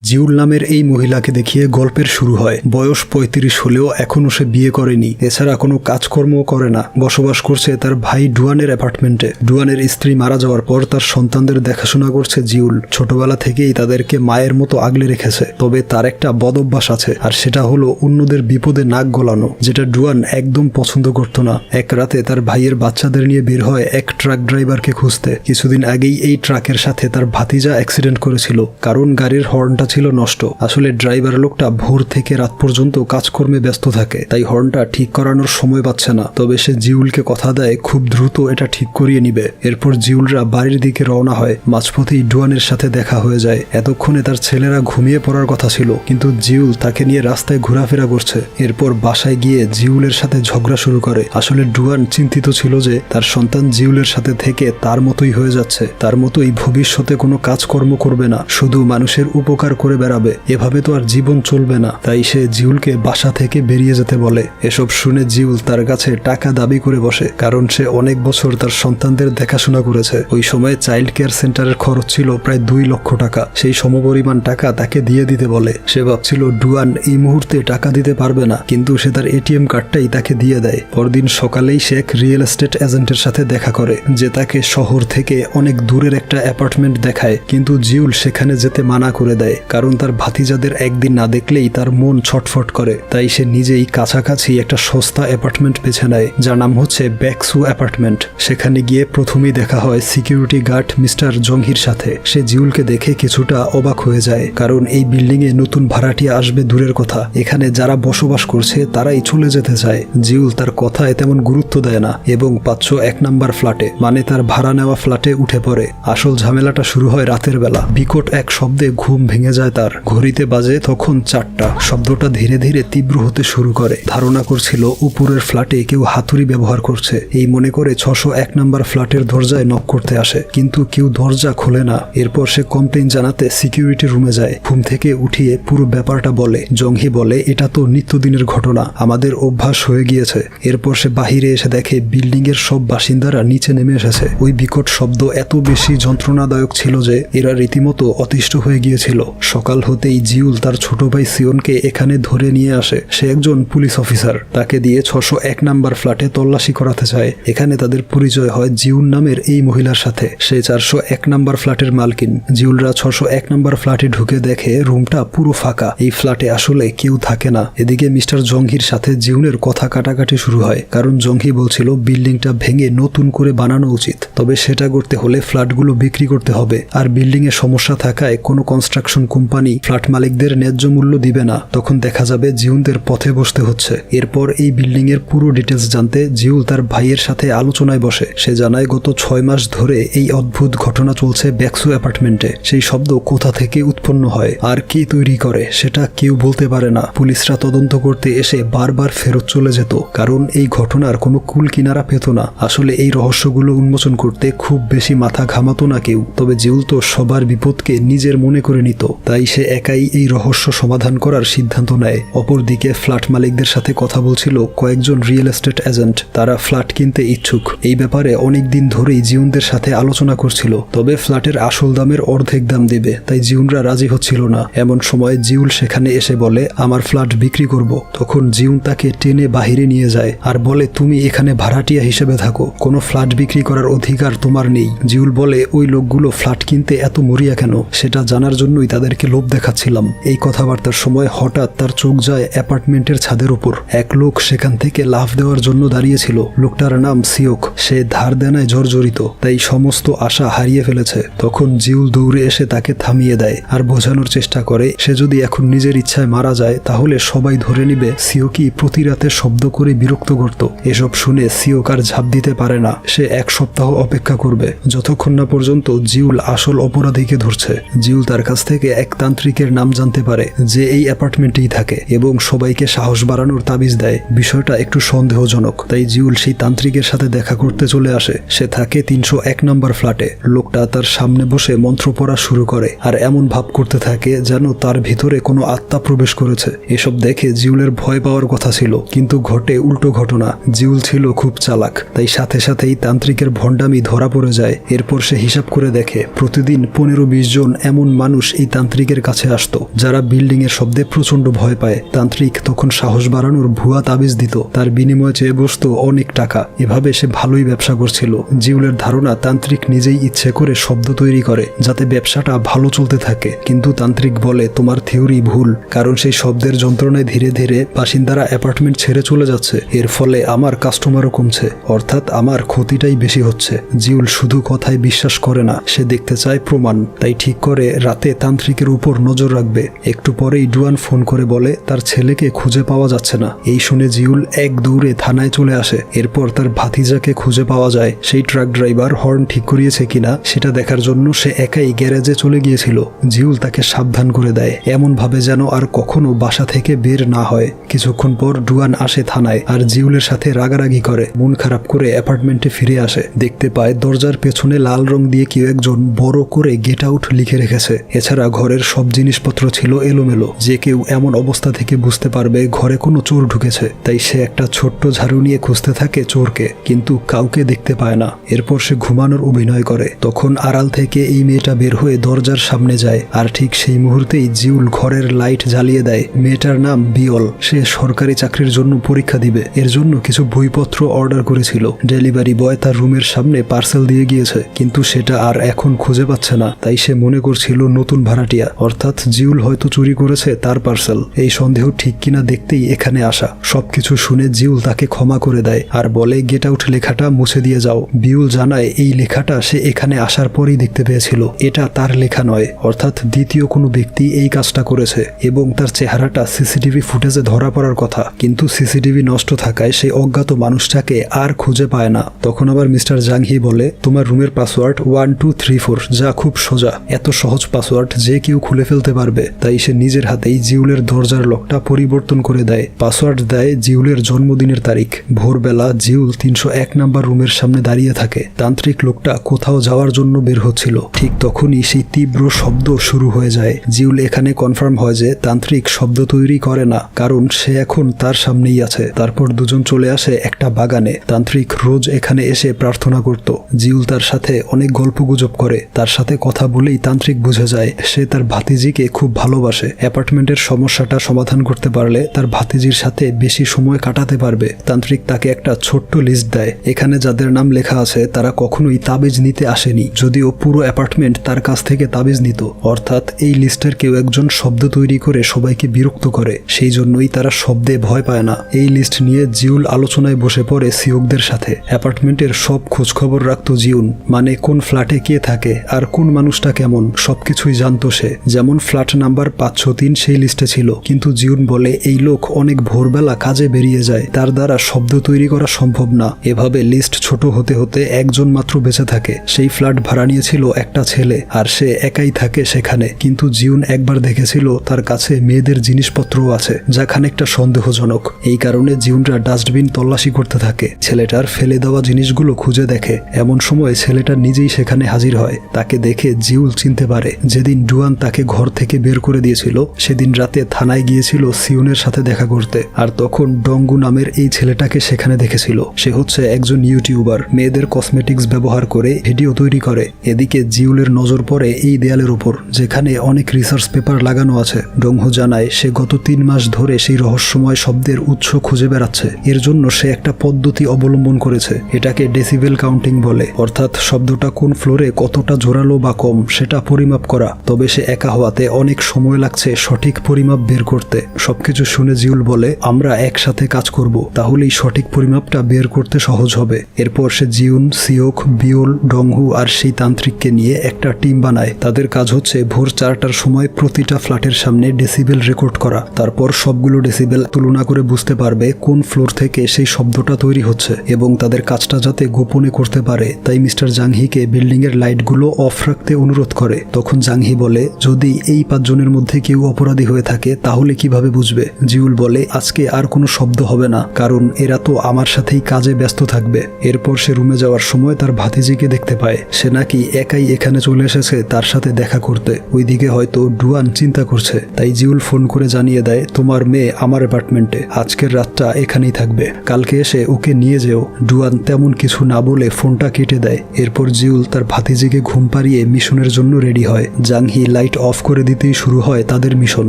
জিউল নামের এই মহিলাকে দেখিয়ে গল্পের শুরু হয়। বয়স ৩৫ হলেও এখনও সে বিয়ে করেনি, এছাড়া কোনো কাজকর্মও করে না। বসবাস করছে তার ভাই ডুয়ানের অ্যাপার্টমেন্টে। ডুয়ানের স্ত্রী মারা যাওয়ার পর তার সন্তানদের দেখাশোনা করছে জিউল। ছোটবেলা থেকেই তাদেরকে মায়ের মতো আগলে রেখেছে। তবে তার একটা বদ অভ্যাস আছে, আর সেটা হলো অন্যদের বিপদে নাক গলানো, যেটা ডুয়ান একদম পছন্দ করত না। এক রাতে তার ভাইয়ের বাচ্চাদের নিয়ে বের হয় এক ট্রাক ড্রাইভারকে খুঁজতে। কিছুদিন আগেই এই ট্রাকের সাথে তার ভাতিজা অ্যাক্সিডেন্ট করেছিল, কারণ গাড়ির হর্নটা ছিল নষ্ট। আসলে ড্রাইভার লোকটা ভোর থেকে রাত পর্যন্ত কাজকর্মে ব্যস্ত থাকে, তাই হর্নটা ঠিক করানোর সময় পাচ্ছে না। তবে সে জিউলকে কথা দেয় খুব দ্রুত এটা ঠিক করিয়ে নিবে। এরপর জিউলরা বাড়ির দিকে রওনা হয়। মাঝপথেই ডুয়ানের সাথে দেখা হয়ে যায়। এতক্ষণে তার ছেলেরা ঘুমিয়ে পড়ার কথা ছিল, কিন্তু জিউল তাকে নিয়ে রাস্তায় ঘোরাফেরা করছে। এরপর বাসায় গিয়ে জিউলের সাথে ঝগড়া শুরু করে। আসলে ডুয়ান চিন্তিত ছিল যে তার সন্তান জিউলের সাথে থেকে তার মতোই হয়ে যাচ্ছে, তার মতোই ভবিষ্যতে কোনো কাজকর্ম করবে না, শুধু মানুষের উপকার করে বেড়াবে। এভাবে তো আর জীবন চলবে না। তাই সে জিউলকে বাসা থেকে বেরিয়ে যেতে বলে। এসব শুনে জিউল তার কাছে টাকা দাবি করে বসে, কারণ সে অনেক বছর তার সন্তানদের দেখাশোনা করেছে। ওই সময় চাইল্ড কেয়ার সেন্টারের খরচ ছিল প্রায় 2 লক্ষ টাকা। সেই সমপরিমাণ টাকা তাকে দিয়ে দিতে বলে। সে ভাবছিল ডুয়ান এই মুহূর্তে টাকা দিতে পারবে না, কিন্তু সে তার এটিএম কার্ডটাই তাকে দিয়ে দেয়। পরদিন সকালেই সে এক রিয়েল এস্টেট এজেন্টের সাথে দেখা করে, যে তাকে শহর থেকে অনেক দূরের একটা অ্যাপার্টমেন্ট দেখায়। কিন্তু জিউল সেখানে যেতে মানা করে দেয়, কারণ তার ভাতিজাদের একদিন না দেখলেই তার মন ছটফট করে। তাই সে নিজেই কাছাকাছি একটা সস্তা অ্যাপার্টমেন্ট বেছে নেয়, যার নাম হচ্ছে ব্যাকসু অ্যাপার্টমেন্ট। সেখানে গিয়ে প্রথমেই দেখা হয় সিকিউরিটি গার্ড মিস্টার জংহির সাথে। সে জিউলকে দেখে কিছুটা অবাক হয়ে যায়, কারণ এই বিল্ডিং এ নতুন ভাড়াটিয়া আসবে দূরের কথা, এখানে যারা বসবাস করছে তারাই চলে যেতে চায়। জিউল তার কথায় তেমন গুরুত্ব দেয় না এবং 501 নাম্বার ফ্ল্যাটে, মানে তার ভাড়া নেওয়া ফ্ল্যাটে উঠে পড়ে। আসল ঝামেলাটা শুরু হয় রাতের বেলা। বিকট এক শব্দে ঘুম ভেঙে যায় তার। ঘড়িতে বাজে তখন 4টা। শব্দটা ধীরে ধীরে তীব্র হতে শুরু করে। ধারণা করছিল উপরের ফ্ল্যাটে কেউ হাতুড়ি ব্যবহার করছে। এই মনে করে 601 নাম্বার ফ্ল্যাটের দরজায় নক করতে আসে, কিন্তু কেউ দরজা খোলে না। এরপর সে কমপ্লেইন জানাতে সিকিউরিটি রুমে যায়। ঘুম থেকে উঠিয়ে পুরো ব্যাপারটা বলে। জংহি বলে, এটা তো নিত্যদিনের ঘটনা, আমাদের অভ্যাস হয়ে গিয়েছে। এরপর সে বাহিরে এসে দেখে বিল্ডিং এর সব বাসিন্দারা নিচে নেমে এসেছে। ওই বিকট শব্দ এত বেশি যন্ত্রণাদায়ক ছিল যে এরা রীতিমতো অতিষ্ঠ হয়ে গিয়েছিল। সকাল হতেই জিউল তার ছোট ভাই সিওনকে এখানে ধরে নিয়ে আসে। সে একজন পুলিশ অফিসার। তাকে দিয়ে 601 নাম্বার ফ্ল্যাটে তল্লাশি করাতে চায়। এখানে তাদের পরিচয় হয় জিউল নামের এই মহিলার সাথে। সে 401 নাম্বার ফ্ল্যাটের মালকিন। জিউলরা 601 নাম্বার ফ্ল্যাটে ঢুকে দেখে রুমটা পুরো ফাঁকা। এই ফ্ল্যাটে আসলে কেউ থাকে না। এদিকে মিস্টার জংহির সাথে জিউলের কথা কাটাকাটি শুরু হয়, কারণ জংহি বলছিল বিল্ডিংটা ভেঙে নতুন করে বানানো উচিত। তবে সেটা করতে হলে ফ্ল্যাটগুলো বিক্রি করতে হবে, আর বিল্ডিং এ সমস্যা থাকায় কোনো কনস্ট্রাকশন কোম্পানি ফ্ল্যাট মালিকদের ন্যায্য মূল্য দিবে না। তখন দেখা যাবে জিউলদের পথে বসতে হচ্ছে। এরপর এই বিল্ডিং এর পুরো ডিটেলস জানতে জিউল তার ভাইয়ের সাথে আলোচনায় বসে। সে জানায় গত 6 মাস ধরে এই অদ্ভুত ঘটনা চলছে ব্যাকসু অ্যাপার্টমেন্টে। সেই শব্দ কোথা থেকে উৎপন্ন হয় আর কে তৈরি করে সেটা কেউ বলতে পারে না। পুলিশরা তদন্ত করতে এসে বারবার ফেরত চলে যেত, কারণ এই ঘটনার কোনো কুল কিনারা পেত না। আসলে এই রহস্যগুলো উন্মোচন করতে খুব বেশি মাথা ঘামাতো না কেউ। তবে জিউল তো সবার বিপদকে নিজের মনে করে নিত, তাই সে একাই এই রহস্য সমাধান করার সিদ্ধান্ত নেয়। অপরদিকে ফ্ল্যাট মালিকদের সাথে কথা বলছিল কয়েকজন রিয়েল এস্টেট এজেন্ট। তারা ফ্ল্যাট কিনতে ইচ্ছুক। এই ব্যাপারে অনেক দিন ধরেই জিউনদের সাথে আলোচনা করছিল, তবে ফ্ল্যাটের আসল দামের অর্ধেক দাম দেবে, তাই জিউনরা রাজি হচ্ছিল না। এমন সময় জিউল সেখানে এসে বলে, আমার ফ্ল্যাট বিক্রি করব। তখন জিউন তাকে টেনে বাহিরে নিয়ে যায় আর বলে, তুমি এখানে ভাড়াটিয়া হিসেবে থাকো, কোনো ফ্ল্যাট বিক্রি করার অধিকার তোমার নেই। জিউল বলে, ওই লোকগুলো ফ্ল্যাট কিনতে এত মরিয়া কেন, সেটা জানার জন্যই তাদেরকে লোভ দেখাচ্ছিলাম। এই কথাবার্তার সময় হঠাৎ তার চোখ যায় অ্যাপার্টমেন্টের ছাদের উপর। এক লোক সেখান থেকে লাফ দেওয়ার জন্য দাঁড়িয়েছিল। লোকটার নাম সিওক। সে ধার দেনায় জর্জরিত, তাই সমস্ত আশা হারিয়ে ফেলেছে। তখন জিউল দৌড়ে এসে তাকে থামিয়ে দেয় আর বোঝানোর চেষ্টা করে সে যদি এখন নিজের ইচ্ছায় মারা যায় তাহলে সবাই ধরে নিবে সিওকি প্রতি রাতে শব্দ করে বিরক্ত করত। এসব শুনে সিওক আর ঝাঁপ দিতে পারে না। সে 1 সপ্তাহ অপেক্ষা করবে, যতক্ষণ না পর্যন্ত জিউল আসল অপরাধীকে ধরছে। জিউল তার কাছ থেকে এক তান্ত্রিকের নাম জানতে পারে, যে এই অ্যাপার্টমেন্টেই থাকে এবং সবাইকে সাহস বাড়ানোর তাবিজ দেয়। বিষয়টা একটু সন্দেহজনক, তাই জিউল সেই তান্ত্রিকের সাথে দেখা করতে চলে আসে। সে থাকে 301 নাম্বার ফ্ল্যাটে। লোকটা তার সামনে বসে মন্ত্র পড়া শুরু করে আর এমন ভাব করতে থাকে যেন তার ভিতরে কোনো আত্মা প্রবেশ করেছে। এসব দেখে জিউলের ভয় পাওয়ার কথা ছিল, কিন্তু ঘটে উল্টো ঘটনা। জিউল ছিল খুব চালাক, তাই সাথে সাথেই তান্ত্রিকের ভণ্ডামি ধরা পড়ে যায়। এরপর সে হিসাব করে দেখে প্রতিদিন 15-20 জন এমন মানুষ এই তান্ত্রিক তান্ত্রিকের কাছে আসতো, যারা বিল্ডিং এর শব্দে প্রচন্ড ভয় পায়। তান্ত্রিক তখন সাহস বাড়ানোর ভুয়া তাবিজ দিত, তার বিনিময়ে চেয়ে বসতো অনেক টাকা। এভাবে সে ভালোই ব্যবসা করছিল। জিউলের ধারণা তান্ত্রিক নিজেই ইচ্ছে করে শব্দ তৈরি করে যাতে ব্যবসাটা ভালো চলতে থাকে, কিন্তু তান্ত্রিক বলে তোমার থিওরি ভুল, কারণ সেই শব্দের যন্ত্রণায় ধীরে ধীরে বাসিন্দারা অ্যাপার্টমেন্ট ছেড়ে চলে যাচ্ছে। এর ফলে আমার কাস্টমারও কমছে, অর্থাৎ আমার ক্ষতিটাই বেশি হচ্ছে। জিউল শুধু কথায় বিশ্বাস করে না, সে দেখতে চায় প্রমাণ। তাই ঠিক করে রাতে তান্ত্রিকের উপর নজর রাখবে। একটু পরেই ডুয়ান ফোন করে বলে তার ছেলেকে খুঁজে পাওয়া যাচ্ছে না। এই শুনে জিউল এক দৌড়ে থানায় চলে আসে। এরপর তার ভাতিজাকে খুঁজে পাওয়া যায়। সেই ট্রাক ড্রাইভার হর্ন ঠিক করিয়েছে কিনা সেটা দেখার জন্য সে একাই গ্যারেজে চলে গিয়েছিল। জিউল তাকে সাবধান করে দেয়, এমন ভাবে যেন আর কখনো বাসা থেকে বের না হয়। কিছুক্ষণ পর ডুয়ান আসে থানায় আর জিউলের সাথে রাগারাগি করে। মন খারাপ করে অ্যাপার্টমেন্টে ফিরে আসে। দেখতে পায় দরজার পেছনে লাল রং দিয়ে কেউ একজন বড় করে গেট আউট লিখে রেখেছে। এছাড়া ঘরের সব জিনিসপত্র ছিল এলোমেলো। যে কেউ এমন অবস্থা থেকে বুঝতে পারবে ঘরে কোনো চোর ঢুকেছে। তাই সে একটা ছোট্ট ঝাড়ু নিয়ে খুঁজতে থাকে চোরকে, কিন্তু কাউকে দেখতে পায় না। এরপর সে ঘুমানোর অভিনয় করে। তখন আড়াল থেকে এই মেয়েটা বের হয়ে দরজার সামনে যায়, আর ঠিক সেই মুহূর্তেই জিউল ঘরের লাইট জ্বালিয়ে দেয়। মেয়েটার নাম বিয়ল। সে সরকারি চাকরির জন্য পরীক্ষা দিবে, এর জন্য কিছু বইপত্র অর্ডার করেছিল। ডেলিভারি বয় তার রুমের সামনে পার্সেল দিয়ে গিয়েছে, কিন্তু সেটা আর এখন খুঁজে পাচ্ছে না। তাই সে মনে করছিল নতুন ভাড়াটিয়া, অর্থাৎ জিউল হয়তো চুরি করেছে তার পার্সেল। এই সন্দেহ ঠিক কিনা দেখতেই এখানে আসা। সবকিছু শুনে জিউল তাকে ক্ষমা করে দেয় আর বলে গেট আউট লেখাটা মুছে দিয়ে যাও। বিউল জানায় এই লেখাটা সে এখানে আসার পরই দেখতে পেয়েছিল। এটা তার লেখা নয়, অর্থাৎ দ্বিতীয় কোনো ব্যক্তি এই কাজটা করেছে এবং তার চেহারাটা সিসিটিভি ফুটেজে ধরা পড়ার কথা, কিন্তু সিসিটিভি নষ্ট থাকায় সেই অজ্ঞাত মানুষটাকে আর খুঁজে পায় না। তখন আবার মিস্টার জাংহি বলে তোমার রুমের পাসওয়ার্ড 1234, যা খুব সোজা। এত সহজ পাসওয়ার্ড যে কেউ খুলে ফেলতে পারবে। তাই সে নিজের হাতেই জিউলের দরজার লকটা পরিবর্তন করে দেয়। পাসওয়ার্ড দেয় জিউলের জন্মদিনের তারিখ। ভোরবেলা জিউল 301 নাম্বার রুমের সামনে দাঁড়িয়ে থাকে। তান্ত্রিক লোকটা কোথাও যাওয়ার জন্য বের হচ্ছিল। ঠিক তখনই সেই তীব্র শব্দ শুরু হয়ে যায়। জিউল এখানে কনফার্ম হয় যে তান্ত্রিক শব্দ তৈরি করে না, কারণ সে এখন তার সামনেই আছে। তারপর দুজন চলে আসে একটা বাগানে। তান্ত্রিক রোজ এখানে এসে প্রার্থনা করত। জিউল তার সাথে অনেক গল্পগুজব করে। তার সাথে কথা বলেই তান্ত্রিক বুঝে যায় সে তার ভাতিজিকে খুব ভালোবাসে। অ্যাপার্টমেন্টের সমস্যাটা সমাধান করতে পারলে তার ভাতিজির সাথে বেশি সময় কাটাতে পারবে। তান্ত্রিক তাকে একটা ছোট্ট লিস্ট দেয়। এখানে যাদের নাম লেখা আছে তারা কখনোই তাবিজ নিতে আসেনি, যদিও পুরো অ্যাপার্টমেন্ট তার কাছ থেকে তাবিজ নিত। অর্থাৎ এই লিস্টের কেউ একজন শব্দ তৈরি করে সবাইকে বিরক্ত করে, সেই জন্যই তারা শব্দে ভয় পায় না। এই লিস্ট নিয়ে জিউল আলোচনায় বসে পড়ে সিওকদের সাথে। অ্যাপার্টমেন্টের সব খোঁজখবর রাখতো জিউন, মানে কোন ফ্ল্যাটে কে থাকে আর কোন মানুষটা কেমন, সবকিছুই জানতো সে। যেমন ফ্ল্যাট নাম্বার 503 সেই লিস্টে ছিল, কিন্তু জিউন বলে এই লোক অনেক ভোরবেলা কাজে বেরিয়ে যায়, তার দ্বারা শব্দ তৈরি করা সম্ভব না। এভাবে লিস্ট ছোট হতে হতে একজন মাত্র বেঁচে থাকে। সেই ফ্ল্যাট ভাড়া নিয়েছিল একটা ছেলে, আর সে একাই থাকে সেখানে। কিন্তু জিউন একবার দেখেছিল তার কাছে মেয়েদের জিনিসপত্রও আছে, যা খানিকটা সন্দেহজনক। এই কারণে জিউনরা ডাস্টবিন তল্লাশি করতে থাকে। ছেলেটার ফেলে দেওয়া জিনিসগুলো খুঁজে দেখে। এমন সময় ছেলেটা নিজেই সেখানে হাজির হয়। তাকে দেখে জিউল চিনতে পারে যেদিন ডুয়ান তাকে ঘর থেকে বের করে দিয়েছিল, সেদিন রাতে থানায় গিয়েছিল সিউনের সাথে দেখা করতে। আর তখন ডঙ্গু নামের এই ছেলেটাকে সেখানে দেখেছিল। সে হচ্ছে একজন ইউটিউবার, মেয়েদের কসমেটিক্স ব্যবহার করে ভিডিও তৈরি করে। এদিকে জিউলের নজর পড়ে এই দেয়ালের উপর, যেখানে অনেক রিসার্চ পেপার লাগানো আছে। ডংহু জানায় সে গত 3 মাস ধরে সেই রহস্যময় শব্দের উৎস খুঁজে বেড়াচ্ছে। এর জন্য সে একটা পদ্ধতি অবলম্বন করেছে। এটাকে ডেসিবেল কাউন্টিং বলে, অর্থাৎ শব্দটা কোন ফ্লোরে কতটা জোরালো বা কম সেটা পরিমাপ করা। তবে সে একা হওয়াতে অনেক সময় লাগছে সঠিক পরিমাপ বের করতে। সবকিছু শুনে জিউল বলে আমরা একসাথে কাজ করব, তাহলেই সঠিক পরিমাপটা বের করতে সহজ হবে। এরপর সে জিউন, সিওক, বিউল, ডংহু আর সেই তান্ত্রিককে নিয়ে একটা টিম বানায়। তাদের কাজ হচ্ছে ভোর 4টার সময় প্রতিটা ফ্ল্যাটের সামনে ডেসিবেল রেকর্ড করা। তারপর সবগুলো ডেসিবেল তুলনা করে বুঝতে পারবে কোন ফ্লোর থেকে সেই শব্দটা তৈরি হচ্ছে, এবং তাদের কাজটা যাতে গোপনে করতে পারে। তাই মিস্টার জাংহিকে বিল্ডিং এর লাইটগুলো অফ রাখতে অনুরোধ করে। তখন জাংহি বলে যদি এই 5 জনের মধ্যে কেউ অপরাধী হয়ে থাকে তাহলে কিভাবে বুঝবে? জিউল বলে আজকে আর কোনো শব্দ হবে না, কারণ এরা তো আমার সাথেই কাজে ব্যস্ত থাকবে। এরপর সে রুমে যাওয়ার সময় তার ভাতিজিকে দেখতে পায়। সে নাকি একাই এখানে চলে এসেছে তার সাথে দেখা করতে। ওইদিকে হয়তো ডুয়ান চিন্তা করছে। তাই জিউল ফোন করে জানিয়ে দেয় তোমার মেয়ে আমার অ্যাপার্টমেন্টে, আজকের রাতটা এখানেই থাকবে, কালকে এসে ওকে নিয়ে যেও। ডুয়ান তেমন কিছু না বলে ফোনটা কেটে দেয়। এরপর জিউল তার ভাতিজিকে ঘুম পাড়িয়ে মিশনের জন্য রেডি হয়। জাংহি লাইট অফ করে দিতেই শুরু হয় তাদের মিশন।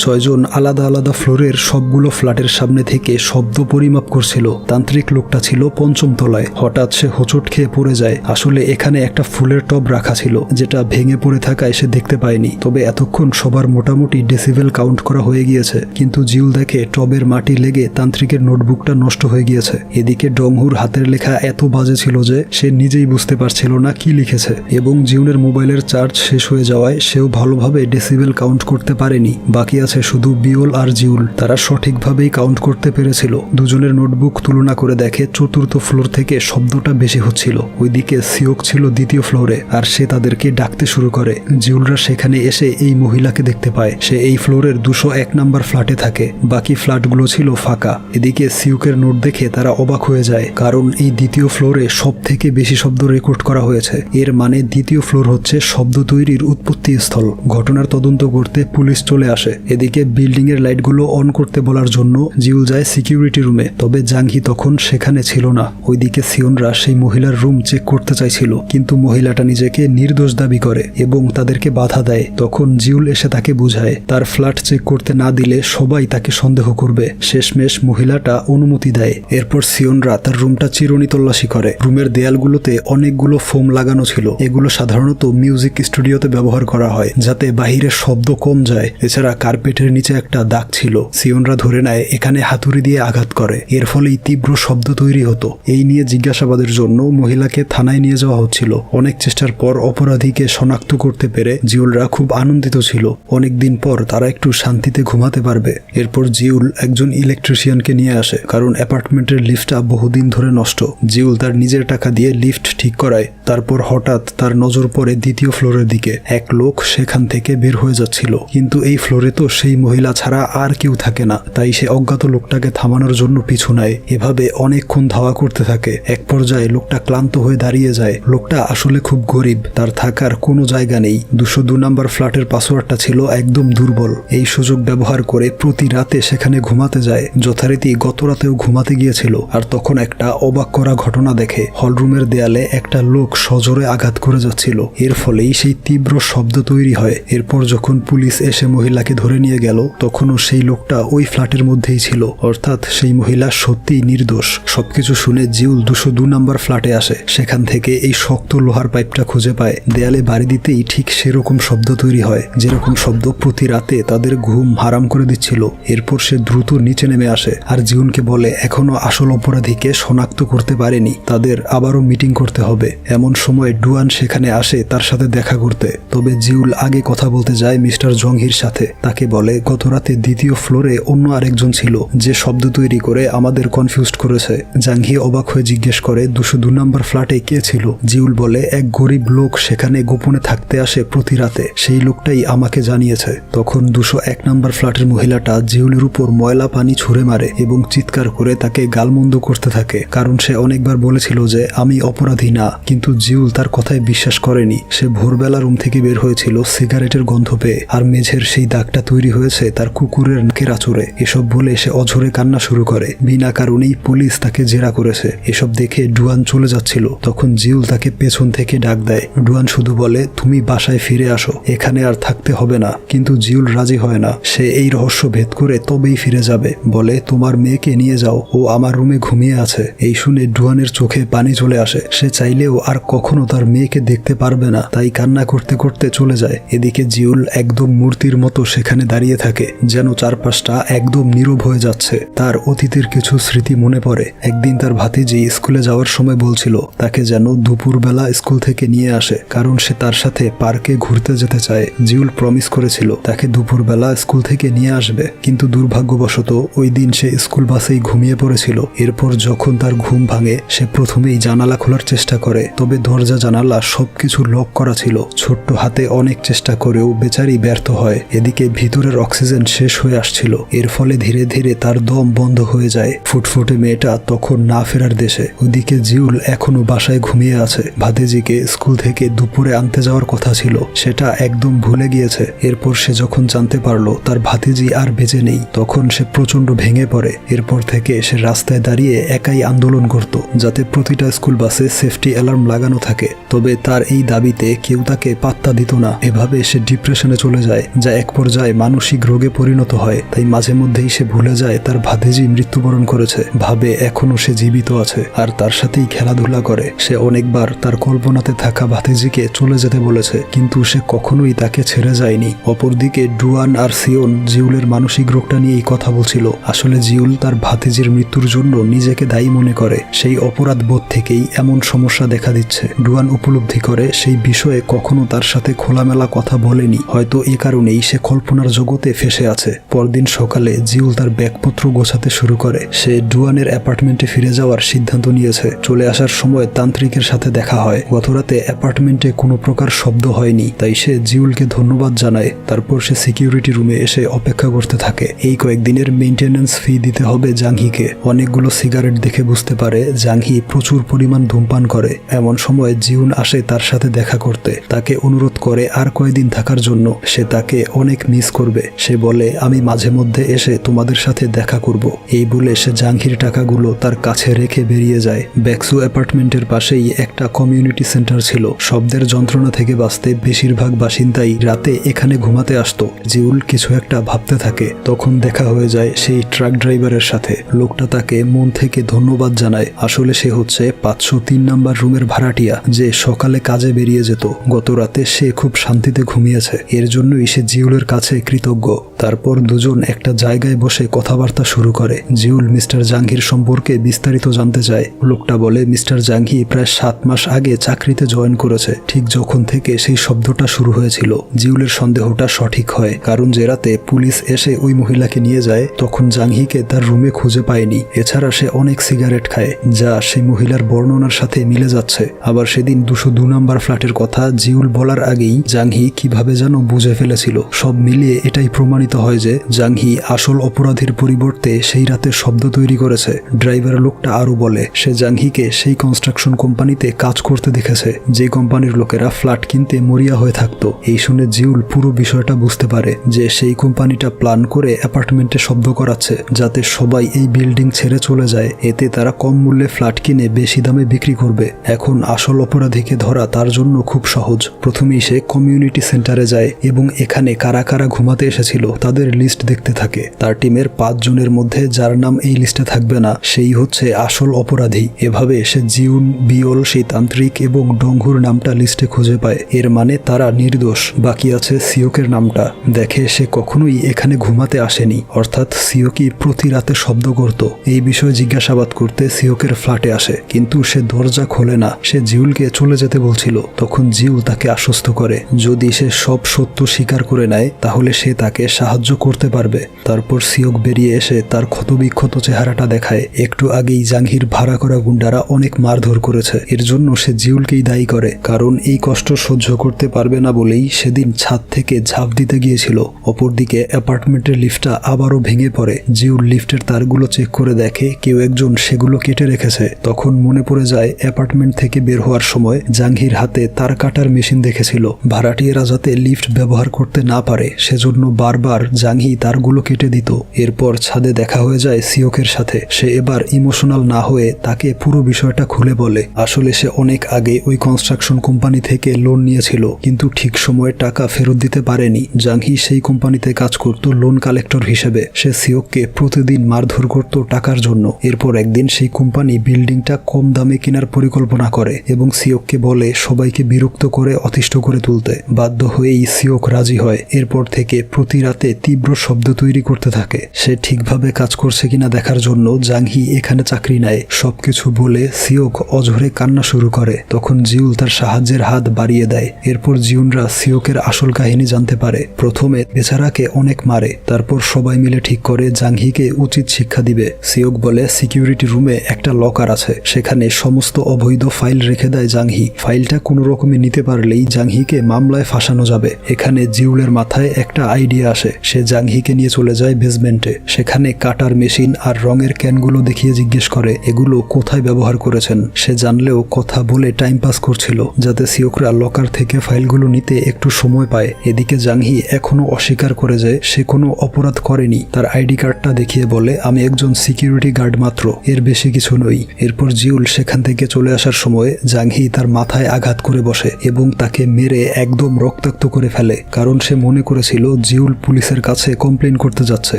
6 জন আলাদা আলাদা ফ্লোরের সবগুলো ফ্ল্যাটের সামনে থেকে শব্দ পরিমাপ করছিল। তান্ত্রিক লোকটা ছিল 5ম তলায়। হঠাৎ সে হোঁচট খেয়ে পড়ে যায়। আসলে এখানে একটা ফুলের টব রাখা ছিল, যেটা ভেঙে পড়ে থাকায় সে দেখতে পায়নি। তবে এতক্ষণ সবার মোটামুটি ডেসিবেল কাউন্ট করা হয়ে গিয়েছে। কিন্তু জিউল দেখে টবের মাটি লেগে তান্ত্রিকের নোটবুকটা নষ্ট হয়ে গিয়েছে। এদিকে ডংহুর হাতের লেখা এত বাজে ছিল যে সে নিজেই বুঝতে পারছিল না কি লিখেছে, এবং জিউনের মোবাইলের চার্জ শেষ হয়ে যাওয়ায় সেও ভালোভাবে ডেসিবেল কাউন্ট করতে পারেনি। বাকি আছে শুধু বিওল আর জিউল। তারা সঠিকভাবেই কাউন্ট করতে পেরেছিল। দুজনের নোটবুক তুলনা করে দেখে 4র্থ ফ্লোর থেকে শব্দটা বেশি হচ্ছিল। ওইদিকে সিওক ছিল 2য় ফ্লোরে, আর সে তাদেরকে ডাকতে শুরু করে। জিউলরা সেখানে এসে এই মহিলাকে দেখতে পায়। সে এই ফ্লোরের 201 নাম্বার ফ্ল্যাটে থাকে। বাকি ফ্ল্যাটগুলো ছিল ফাঁকা। এদিকে সিউকের নোট দেখে তারা অবাক হয়ে যায়, কারণ এই 2য় ফ্লোরে সব থেকে বেশি শব্দ রেকর্ড করা হয়েছে। এর মানে 2য় ফ্লোর হচ্ছে শব্দ তৈরির উৎপত্তি স্থল। ঘটনার তদন্ত করতে পুলিশ চলে আসে। এদিকে বিল্ডিং এর লাইটগুলো অন করতে বলার জন্য জিউল যায় সিকিউরিটি রুমে, তবে জাংহি তখন সেখানে ছিল না। ওইদিকে সিওনরা সেই মহিলার রুম চেক করতে চাইছিল, কিন্তু মহিলাটা নিজেকে নির্দোষ দাবি করে এবং তাদেরকে বাধা দেয়। তখন জিউল এসে তাকে বুঝায় তার ফ্ল্যাট চেক করতে না দিলে সবাই তাকে সন্দেহ করবে। শেষমেশ মহিলাটা অনুমতি দেয়। এরপর সিওনরা তার রুমটা চিরুনি তল্লাশি করে। রুমের দেয়ালগুলোতে অনেকগুলো ফোম লাগানো ছিল। এগুলো সাধারণত মিউজিক স্টুডিওতে ব্যবহার করা হয়, যাতে বাহিরের শব্দ কম যায়। এছাড়া কার্পেটের নিচে একটা দাগ ছিল। সিওনরা ধরে নেয় এখানে হাতুড়ি দিয়ে আঘাত করে, এর ফলেই তীব্র শব্দ তৈরি হতো। এই নিয়ে জিজ্ঞাসাবাদের জন্য মহিলাকে থানায় নিয়ে যাওয়া হচ্ছিল। অনেক চেষ্টার পর অপরাধীকে শনাক্ত করতে পেরে জিউলরা খুব আনন্দিত ছিল। অনেকদিন পর তারা একটু শান্তিতে ঘুমাতে পারবে। এরপর জিউল একজন ইলেকট্রিশিয়ানকে নিয়ে আসে, কারণ অ্যাপার্টমেন্টের লিফটটা বহুদিন ধরে নষ্ট। জিউল তার নিজের টাকা দিয়ে লিফট ঠিক করায়। তারপর হঠাৎ তার নজর পড়ে 2য় ফ্লোরের দিকে। এক লোক সেখান থেকে বের হয়ে যাচ্ছিল, কিন্তু এই ফ্লোরে তো সেই মহিলা ছাড়া আর কেউ থাকে না। তাই সে অজ্ঞাত লোকটাকে থামানোর জন্য পিছু নেয়। এভাবে অনেকক্ষণ ধাওয়া করতে থাকে। এক পর্যায়ে লোকটা ক্লান্ত হয়ে দাঁড়িয়ে যায়। লোকটা আসলে খুব গরিব, তার থাকার কোনো জায়গা নেই। 202 নাম্বার ফ্ল্যাটের পাসওয়ার্ডটা ছিল একদম দুর্বল। এই সুযোগ ব্যবহার করে প্রতি রাতে সেখানে ঘুমাতে যায়। যথারীতি গত রাতেও ঘুমাতে গিয়েছিল। আর তখন একটা অবাক করা ঘটনা দেখে। হলরুমের দেয়ালে একটা লোক সজোরে আঘাত করে যাচ্ছিল। এর ফলেই সেই তীব্র শব্দ তৈরি হয়। এরপর যখন পুলিশ এসে মহিলাকে ধরে নিয়ে গেল, তখনও সেই লোকটা ওই ফ্ল্যাটের মধ্যেই ছিল। অর্থাৎ সেই মহিলা সত্যিই নির্দোষ। সবকিছু শুনে জিউল 202 নাম্বার ফ্ল্যাটে আসে। সেখান থেকে এই শক্ত লোহার পাইপটা খুঁজে পায়। দেয়ালে বাড়ি দিতেই ঠিক সেরকম শব্দ তৈরি হয়, যেরকম শব্দ প্রতি রাতে তাদের ঘুম হারাম করে দিচ্ছিল। এরপর সে দ্রুত নিচে নেমে আসে আর জিউনকে বলে এখনো আসল অপরাধীকে শনাক্ত করতে পারেনি, তাদের আবারও মিটিং করতে হবে। এমন সময় ডুয়ান সেখানে আসে তার সাথে দেখা করতে। তবে জিউল আগে কথা বলতে যায় মিস্টার জংহির সাথে। তাকে বলে গত রাতে 2য় ফ্লোরে অন্য আরেকজন ছিল, যে শব্দ তৈরি করে আমাদের কনফিউজড করেছে। জাংহি অবাক হয়ে জিজ্ঞেস করে 202 নাম্বার ফ্ল্যাটে কে ছিল। জিউল বলে এক গরিব লোক সেখানে গোপনে থাকতে আসে প্রতি রাতে, সেই লোকটাই আমাকে জানিয়েছে। তখন 201 নাম্বার ফ্ল্যাটের মহিলাটা জিউলের উপর ময়লা পানি ছুঁড়ে মারে এবং চিৎকার করে তাকে গালমন্দ করতে থাকে, কারণ সে অনেকবার বলেছিল যে আমি অপরাধী না। কিন্তু জিউল তার কথায় বিশ্বাস করেনি। সে ভোরবেলা রুম থেকে বের হয়েছিল সিগারেটের গন্ধ পেয়ে, আর মেঝের সেই দাগটা তৈরি হয়েছে তার কুকুরের নাকের আঁচড়ে। এসব বলে সে অঝরে কান্না শুরু করে। বিনা কারণেই পুলিশ তাকে জেরা করেছে। এসব দেখে ডুয়ান চলে যাচ্ছিল। তখন জিউল তাকে পেছন থেকে ডাক দেয়। ডুয়ান শুধু বলে তুমি বাসায় ফিরে আসো, এখানে আর থাকতে হবে না। কিন্তু জিউল রাজি হয় না। সে এই রহস্য ভেদ করে তবেই ফিরে যাবে। বলে তোমার মেয়েকে নিয়ে যাও, ও আমার রুমে ঘুমিয়ে আছে। এই শুনে ডুয়ানের চোখে পানি চলে আসে। সে চাইলেও আর কখনো তার মেয়েকে দেখতে পারবে না, তাই কান্না করতে করতে চলে যায়। এদিকে জিউল একদম মূর্তির মতো সেখানে দাঁড়িয়ে থাকে, যেন চারপাশটা একদম নীরব হয়ে যাচ্ছে। তার অতীতের কিছু স্মৃতি মনে পড়ে। একদিন তার ভাতিজি স্কুলে যাওয়ার সময় বলছিল তাকে যেন দুপুরবেলা স্কুল থেকে নিয়ে আসে, কারণ সে তার সাথে পার্কে ঘুরতে যেতে চায়। জিউল প্রমিস করেছিল তাকে দুপুরবেলা স্কুল থেকে নিয়ে আসবে, কিন্তু দুর্ভাগ্যবশত ওই দিন সে স্কুল বাসেই ঘুমিয়ে পড়েছিল। এরপর যখন তার ঘুম ভাঙে, সে প্রথমেই জানালা খোলার চেষ্টা করে, তবে দরজা জানালা সবকিছু লক করা ছিল। ছোট্ট হাতে অনেক চেষ্টা করেও বেচারি ব্যর্থ হয়। এদিকে ভিতরের অক্সিজেন শেষ হয়ে আসছিল। এর ফলে ধীরে ধীরে তার দম বন্ধ হয়ে যায়। ফুটফুটে মেয়েটা তখন না ফেরার দেশে। ওদিকে জিউল এখনো বাসায় ঘুমিয়ে আছে। ভাতিজিকে স্কুল থেকে দুপুরে আনতে যাওয়ার কথা ছিল, সেটা একদম ভুলে গিয়েছে। এরপর সে যখন জানতে পারলো তার ভাতিজি আর বেঁচে নেই, তখন সে প্রচন্ড ভেঙে পড়ে। এরপর থেকে সে রাস্তায় দাঁড়িয়ে একাই আন্দোলন করত, যাতে প্রতিটা স্কুল বাসে সেফটি অ্যালার্ম লাগানো থাকে। তবে তার এই দাবিতে কেউ তাকে পাত্তা দিত না। এভাবে সে ডিপ্রেশনে চলে যায়, যা এক পর্যায়ে মানসিক রোগে পরিণত হয়। তাই মাঝে মধ্যেই সে ভুলে যায় তার ভাতিজি মৃত্যুবরণ করেছে, ভাবে এখনো সে জীবিত আছে আর তার সাথেই খেলাধুলা করে। সে অনেকবার তার কল্পনাতে থাকা ভাতিজিকে চলে যেতে বলেছে, কিন্তু সে কখনোই তাকে ছেড়ে যায়নি। অপরদিকে ডুয়ান আর সিওন জিউলের মানসিক রোগটা নিয়েই কথা বলছিল। আসলে জিউল তার ভাতিজির মৃত্যুর জন্য নিজেকে দায়ী মনে করে। সেই অপরাধ বোধ থেকেই এমন সমস্যা দেখা দিচ্ছে। ডুয়ান উপলব্ধি করে সেই বিষয়ে কখনো তার সাথে খোলামেলা কথা বলেনি, হয়তো এ কারণেই সে কল্পনার জগতে ফেসে আছে। পরদিন সকালে জিউল তার ব্যাগপত্র গোছাতে শুরু করে। সে ডুয়ানের অ্যাপার্টমেন্টে ফিরে যাওয়ার সিদ্ধান্ত নিয়েছে। চলে আসার সময় তান্ত্রিকের সাথে দেখা হয়। গতরাতে অ্যাপার্টমেন্টে কোনো প্রকার শব্দ হয়নি, তাই সে জিউলকে ধন্যবাদ জানায়। তারপর সে সিকিউরিটি রুমে এসে অপেক্ষা করতে থাকে। এই কয়েকদিনের মেইনটেনেন্স ফি দিতে হবে জাংহিকে। অনেকগুলো সিগারেট দেখে বুঝতে পারে জাংহি প্রচুর পরিমাণ ধূমপান করে। এমন সময় জিউন আসে তার সাথে দেখা করতে, তাকে অনুরোধ করে আর কয়েকদিন থাকার জন্য। সে তাকে অনেক মিস করবে। সে বলে, আমি মাঝে মধ্যে এসে তোমাদের সাথে দেখা করব। এই বলে সে জাংহির টাকাগুলো তার কাছে রেখে বেরিয়ে যায়। ব্যাকসু অ্যাপার্টমেন্টের পাশেই একটা কমিউনিটি সেন্টার ছিল। শব্দের যন্ত্রণা থেকে বাঁচতে বেশিরভাগ বাসিন্দাই রাতে এখানে ঘুমাতে আসতো। জিউল কিছু একটা ভাবতে থাকে। তখন দেখা হয়ে যায় সেই ট্রাক ড্রাইভারের সাথে। লোকটা তাকে মন থেকে ধন্যবাদ জানায়। আসলে সে হচ্ছে 503 নাম্বার রুমের ভাড়াটিয়া, যে সকালে কাজে বেরিয়ে যেত। গত রাতে সে খুব শান্তিতে ঘুমিয়েছে, এর জন্যই সে জিউলের কাছে কৃতজ্ঞ। তারপর দুজন একটা জায়গায় বসে কথাবার্তা শুরু করে। জিউল মিস্টার জাংহির সম্পর্কে বিস্তারিত জানতে চায়। লোকটা বলে, মিস্টার জাংহি প্রায় 7 মাস আগে চাকরিতে জয়েন করেছে, ঠিক যখন থেকে সেই শব্দটা শুরু হয়েছিল। জিউলের সন্দেহটা সঠিক হয়, কারণ যে রাতে পুলিশ এসে ওই মহিলাকে নিয়ে যায় তখন জাংহিকে তার রুমে খুঁজে পায়নি। এছাড়া সে অনেক সিগারেট খায়, যা সেই মহিলার বর্ণনার সাথে মিলে যাচ্ছে। আবার সেদিন 202 নাম্বার ফ্ল্যাটের কথা জিউল বলার আগেই জাংহি কিভাবে যেন বুঝে ফেলেছিল। সব মিলিয়ে এটাই প্রমাণিত হয় যে জাংহি আসল অপরাধীর পরিবর্তে সেই রাতে শব্দ তৈরি করেছে। ড্রাইভার লোকটা আরো বলে, সে জাংহিকে সেই কনস্ট্রাকশন কোম্পানিতে কাজ করতে দেখেছে, যে কোম্পানির লোকেরা ফ্ল্যাট কিনতে মরিয়া হয়ে থাকতো। এই শুনে জিউল পুরো বিষয়টা বুঝতে পারে যে সেই কোম্পানিটা প্ল্যান করে অ্যাপার্টমেন্টে শব্দ করাচ্ছে, যাতে সবাই এই বিল্ডিং ছেড়ে চলে যায়। এতে তারা কম মূল্যে ফ্ল্যাট কিনে বেশি দামে বিক্রি করবে। এখন আসল অপরাধীকে ধরা তার জন্য খুব সহজ। প্রথমেই সে কমিউনিটি সেন্টারে যায় এবং এখানে কারা কারা ঘুমাতে এসেছিল তাদের লিস্ট দেখতে থাকে। তার টিমের 5 জনের মধ্যে যার নাম এই লিস্টে থাকবে না সেই হচ্ছে আসল অপরাধী। এভাবে সে জিউন, বিওল, সেই তান্ত্রিক এবং ডংহুর নামটা লিস্টে খুঁজে পায়। এর মানে তারা নির্দোষ। বাকি আছে সিওকের নামটা। দেখে সে কখনোই এখানে ঘুমাতে আসেনি, অর্থাৎ সিওকি প্রতি রাতে শব্দ করত। এই বিষয়ে জিজ্ঞাসাবাদ করতে সিওকের ফ্ল্যাটে আসে, কিন্তু সে দরজা খোলে না। সে জিউলকে চলে যেতে বলছিল। তখন জিউল তাকে আশ্বস্ত করে যদি সে সব সত্য স্বীকার করে নেয় তাহলে সে তাকে সাহায্য করতে পারবে। তারপর সিওক বেরিয়ে এসে তার ক্ষতবিক্ষত চেহারাটা দেখায়। একটু আগেই জাংহির ভাড়া করা গুন্ডারা অনেক মারধর করেছে, এর জন্য সে জিউলকেই দায়ী করে, কারণ এই কষ্ট সহ্য করতে পারবে না বলেই সেদিন ছাদ থেকে ঝাঁপ দিতে গিয়েছিল। অপরদিকে অ্যাপার্টমেন্টের লিফটটা আবারও ভেঙে পড়ে। জিউল লিফটের তারগুলো চেক করে দেখে কেউ একজন সেগুলো কেটে রেখেছে। তখন মনে পড়ে যায় অ্যাপার্টমেন্ট থেকে বের হওয়ার সময় জাংহির হাতে তার কাটার মেশিন দেখেছিল। ভাড়াটিয়ারা যাতে লিফট ব্যবহার করতে না পারে সেজন্য বারবার জাংহি তারগুলো কেটে দিত। এরপর ছাদে দেখা হয়ে যায় সিওকের সাথে। সে এবার ইমোশনাল না হয়ে তাকে পুরো বিষয়টা খুলে বলে আসলে সে অনেক আগে ওই কনস্ট্রাকশন কোম্পানি থেকে লোন নিয়েছিল, কিন্তু ঠিক সময়ে টাকা ফেরত দিতে পারেনি। জাংহি সেই কোম্পানিতে কাজ করত লোন কালেক্টর হিসেবে। সে সিওককে প্রতিদিন মারধর করত টাকার জন্য। এরপর একদিন সেই কোম্পানি বিল্ডিংটা কম দামে কেনার পরিকল্পনা করে এবং সিওককে বলে সবাইকে বিরক্ত করে অতিষ্ঠ করে তুলতে। বাধ্য হয়েই সিওক রাজি হয়। এরপর থেকে প্রতি রাতে তীব্র শব্দ তৈরি করতে থাকে। সে ঠিকভাবে কাজ করছে কিনা দেখার জন্য জাংহি এখানে চাকরি নেয়। সবকিছু বলে সিওক অঝরে কান্না শুরু করে। তখন জিউল তার সাহায্যের হাত বাড়িয়ে দেয়। এরপর জিউনরা সিওকের আসল কাহিনী জানতে পারে। প্রথমে বেচারাকে অনেক মারে, তারপর সবাই মিলে ঠিক করে জাংহিকে উচিত শিক্ষা দিবে। সিওক বলে সিকিউরিটি রুমে একটা লকার আছে, সেখানে সমস্ত অবৈধ ফাইল রেখে দেয় জাংহি। ফাইলটা কোনো রকমে নিতে পারলেই জাংহিকে মামলায় ফাঁসানো যাবে। এখানে জিউলের মাথায় একটা আইডিয়া আসে। সে জাংহিকে নিয়ে চলে যায় বেসমেন্টে। সেখানে কাটার মেশিন আর রঙের ক্যানগুলো দেখিয়ে জিজ্ঞেস করে এগুলো কোথায় ব্যবহার করেছেন। সে জানলেও কথা বলে টাইম পাস করছিল, যাতে সিওকরা লকার থেকে ফাইলগুলো নিতে একটু সময় পায়। এদিকে জাংহি এখনো অস্বীকার করে যে সে কোনো অপরাধ করেনি। তার আইডি কার্ডটা দেখিয়ে বলে আমি একজন সিকিউরিটি গার্ড মাত্র, এর বেশি কিছু নই। এরপর জিউল সেখান থেকে চলে আসার সময় জাংহি তার মাথায় আঘাত করে বসে এবং তাকে মেরে একদম রক্ত রক্তাক্ত করে ফেলে, কারণ সে মনে করেছিল জিউল পুলিশের কাছে কমপ্লেন করতে যাচ্ছে।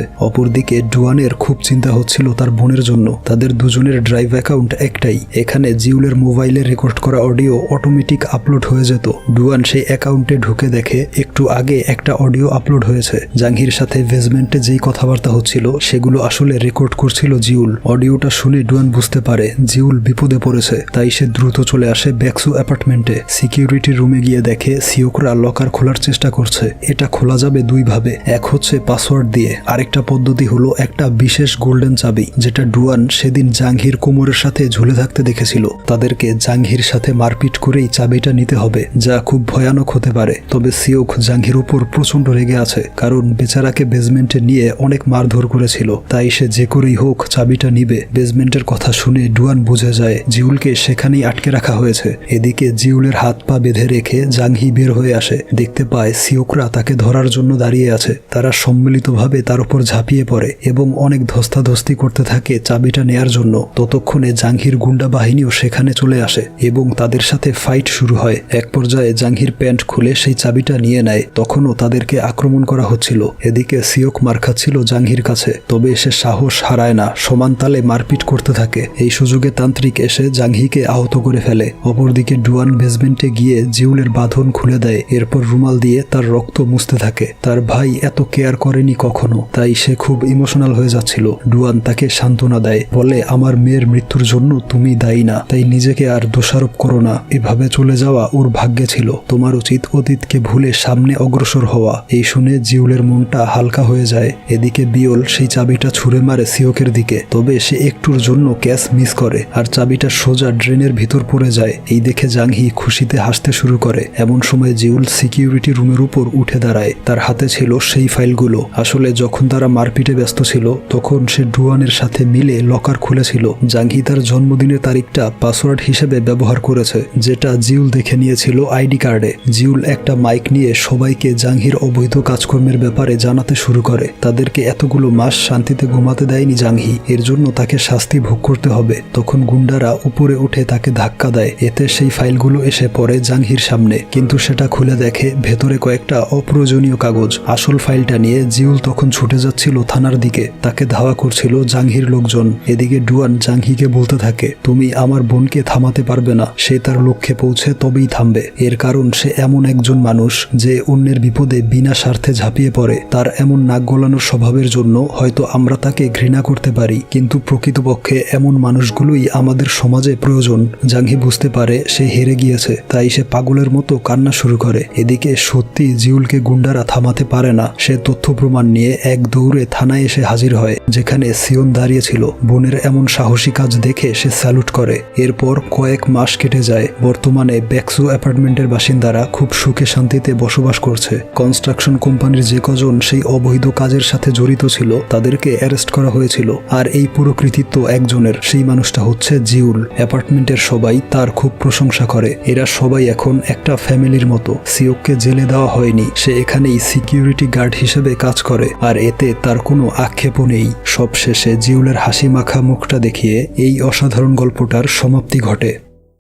অপরদিকে ডুয়ানের খুব চিন্তা হচ্ছিল তার বোনের জন্য। তাদের দুজনের ড্রাইভ অ্যাকাউন্ট একটাই। এখানে জিউলের মোবাইলে রেকর্ড করা অডিও অটোমেটিক আপলোড হয়ে যেত। ডুয়ান সেই অ্যাকাউন্টে ঢুকে দেখে একটু আগে একটা অডিও আপলোড হয়েছে। জাঙ্গির সাথে বেসমেন্টে যেই কথাবার্তা হচ্ছিল সেগুলো আসলে রেকর্ড করছিল জিউল। অডিওটা শুনে ডুয়ান বুঝতে পারে জিউল বিপদে পড়েছে, তাই সে দ্রুত চলে আসে ব্যাকসু অ্যাপার্টমেন্টে। সিকিউরিটি রুমে গিয়ে দেখে সিওকরা লকার খোলার চেষ্টা করছে। এটা খোলা যাবে দুই ভাবে, এক হচ্ছে পাসওয়ার্ড দিয়ে, আরেকটা পদ্ধতি হলো একটা বিশেষ গোল্ডেন চাবি, যেটা ডুয়ান সেদিন জাঙ্গির কোমরের সাথে ঝুলে থাকতে দেখেছিল। তাদেরকে জাঙ্গির সাথে মারপিট করেই চাবিটা নিতে হবে, যা খুব ভয়ানক হতে পারে। তবে সিওক জাঙ্গির উপর প্রচন্ড রেগে আছে, কারণ বেচারাকে বেসমেন্টে নিয়ে অনেক মারধর করেছিল, তাই সে যে করেই হোক চাবিটা নিবে। বেসমেন্টের কথা শুনে ডুয়ান বুঝে যায় জিউলকে সেখানেই আটকে রাখা হয়েছে। এদিকে জিউলের হাত পা বেঁধে রেখে জাঙ্গি বের হয়ে আসে। দেখতে পায় সিওকরা তাকে ধরার জন্য দাঁড়িয়ে আছে। তারা সম্মিলিতভাবে তার উপর ঝাঁপিয়ে পড়ে এবং অনেক ধস্তাধস্তি করতে থাকে চাবিটা নেয়ার জন্য। ততক্ষণে জাঙ্গির গুন্ডা বাহিনীও সেখানে চলে আসে এবং তাদের সাথে ফাইট শুরু হয়। এক পর্যায়ে জাঙ্গির প্যান্ট খুলে সেই চাবিটা নিয়ে নেয়। তখনও তাদেরকে আক্রমণ করা হচ্ছিল। এদিকে সিওক মার খাচ্ছিল জাঙ্গির কাছে, তবে সে সাহস হারায় না, সমান তালে মারপিট করতে থাকে। এই সুযোগে তান্ত্রিক এসে জাঙ্গিকে আহত করে ফেলে। অপরদিকে ডুয়ান বেসমেন্টে গিয়ে জিউলের বাঁধন খুলে দেয়, এরপর রুমাল দিয়ে তার রক্ত মুছতে থাকে। তার ভাই এত কেয়ার করেনি কখনো, তাই সে খুব ইমোশনাল হয়ে যাচ্ছিল। ডুয়ান তাকে সান্ত্বনা দেয়, বলে আমার মেয়ের মৃত্যুর জন্য তুমি দায়ী না, তাই নিজেকে আর দোষারোপ করো না। এভাবে চলে যাওয়া ওর ভাগ্যে ছিল, তোমার উচিত অতীতকে ভুলে সামনে অগ্রসর হওয়া। এই শুনে জিউলের মনটা হালকা হয়ে যায়। এদিকে বিয়ল সেই চাবিটা ছুঁড়ে মারে সিওকের দিকে, তবে সে একটুর জন্য ক্যাচ মিস করে আর চাবিটা সোজা ড্রেনের ভিতর পড়ে যায়। এই দেখে জাংহি খুশিতে হাসতে শুরু করে। এমন সময় জিউল সিকিউরিটি রুমের উপর উঠে দাঁড়ায়। তার হাতে ছিল সেই ফাইলগুলো। আসলে যখন তারা মারপিটে ব্যস্ত ছিল তখন সে ডুয়ানের সাথে মিলে লকার খুলেছিল। জাংহি তার জন্মদিনের তারিখটা পাসওয়ার্ড হিসেবে ব্যবহার করেছে, যেটা জিউল দেখে নিয়েছিল আইডি কার্ডে। জিউল একটা মাইক নিয়ে সবাইকে জাংহির অবৈধ কাজকর্মের ব্যাপারে জানাতে শুরু করে। তাদেরকে এতগুলো মাস শান্তিতে ঘুমাতে দেয়নি জাংহি, এর জন্য তাকে শাস্তি ভোগ করতে হবে। তখন গুন্ডারা উপরে উঠে তাকে ধাক্কা দেয়। এতে সেই ফাইলগুলো এসে পড়ে জাংহির সামনে, কিন্তু সেটা খুলে দেখে ভেতরে কয়েকটা অপ্রয়োজনীয় কাগজ। আসল ফাইলটা নিয়ে জিউল তখন ছুটে যাচ্ছিল থানার দিকে। তাকে ধাওয়া করছিল জাংহির লোকজন। এদিকে ডুয়ান জাংহিকে বলতে থাকে, তুমি আমার বোনকে থামাতে পারবে না, সে তার লক্ষ্যে পৌঁছে তবেই থামবে। এর কারণ সে এমন একজন মানুষ যে অন্যের বিপদে বিনা স্বার্থে ঝাঁপিয়ে পড়ে। তার এমন নাক গলানোর স্বভাবের জন্য হয়তো আমরা তাকে ঘৃণা করতে পারি, কিন্তু প্রকৃতপক্ষে এমন মানুষগুলোই আমাদের সমাজে প্রয়োজন। জাংহি বুঝতে পারে সে হেরে গিয়েছে, তাই সে পাগলের মতো কান্না শুরু করে। এদিকে সত্যি জিউলকে গুন্ডারা থামাতে পারে না। সে তথ্য প্রমাণ নিয়ে এক দৌড়ে থানায় এসে হাজির হয়, যেখানে সিওন দাঁড়িয়েছিল। বোনের এমন সাহসী কাজ দেখে সে স্যালুট করে। এরপর কয়েক মাস কেটে যায়। বর্তমানে ব্যাকসু অ্যাপার্টমেন্টের বাসিন্দারা খুব সুখে শান্তিতে বসবাস করছে। কনস্ট্রাকশন কোম্পানির যে কজন সেই অবৈধ কাজের সাথে জড়িত ছিল তাদেরকে অ্যারেস্ট করা হয়েছিল, আর এই পুরো কৃতিত্ব একজনের। সেই মানুষটা হচ্ছে জিউল। অ্যাপার্টমেন্টের সবাই তার খুব প্রশংসা করে। এরা সবাই এখন একটা ফ্যামিলির মতো। সিওককে জেলে দেওয়া হয়নি, সে এখানেই সিকিউরিটি গার্ড হিসেবে কাজ করে, আর এতে তার কোনো আক্ষেপও নেই। সবশেষে জিউলের হাসি মাখা মুখটা দেখিয়ে এই অসাধারণ গল্পটার সমাপ্তি ঘটে।